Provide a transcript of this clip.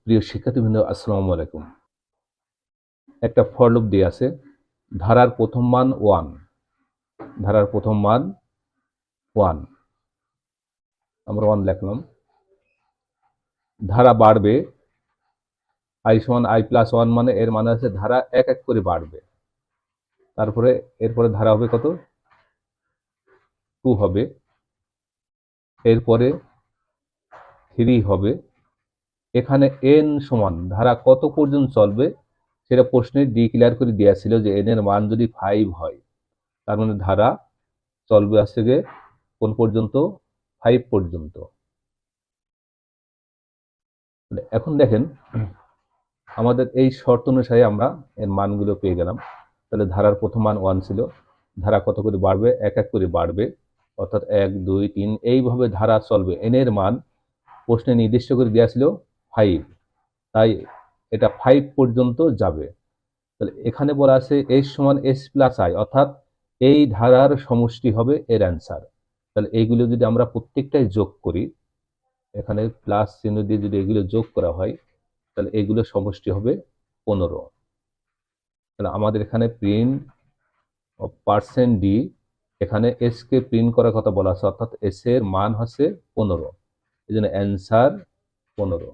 প্রিয় শিক্ষার্থীবৃন্দ, আসসালামু আলাইকুম। একটা ফর লুপ দিয়ে আছে, ধারার প্রথম মান 1, ধারার প্রথম মান 1, আমরা 1 লিখলাম। ধারা বাড়বে, i সমান i প্লাস 1, মানে এর মানে আছে ধারা এক এক করে বাড়বে। তারপরে এরপরে ধারা হবে কত? 2 হবে, এরপরে 3 হবে। এখানে n সমান ধারা কত পর্যন্ত চলবে সেটা প্রশ্নে ডিক্লেয়ার করে দেওয়া ছিল যে n এর মান যদি 5 হয়, তার মানে ধারা চলবে আসছে গিয়ে কোন পর্যন্ত? 5 পর্যন্ত। এখন দেখেন, আমাদের এই শর্ত অনুসারে আমরা এর মানগুলো পেয়ে গেলাম। তাহলে ধারার প্রথম মান 1 ছিল, ধারা কত করে বাড়বে? এক এক করে বাড়বে, অর্থাৎ 1 2 3 এইভাবে ধারা চলবে। n এর মান প্রশ্নে নির্দিষ্ট করে দেওয়া ছিল 5, তাই এটা 5 পর্যন্ত যাবে। তাহলে এখানে বলা আছে s সমান s প্লাস i, অর্থাৎ এই ধারার সমষ্টি হবে এর অ্যান্সার। তাহলে এইগুলো যদি আমরা প্রত্যেকটাই যোগ করি, এখানে প্লাস চিহ্ন দিয়ে যদি এগুলো যোগ করা হয়, তাহলে এগুলো সমষ্টি হবে 15। তাহলে আমাদের এখানে প্রিন্ট পার্সেন্ট ডি, এখানে এস কে প্রিন্ট করার কথা বলা আছে, অর্থাৎ এস এর মান হচ্ছে 15, এই জন্য অ্যান্সার 15।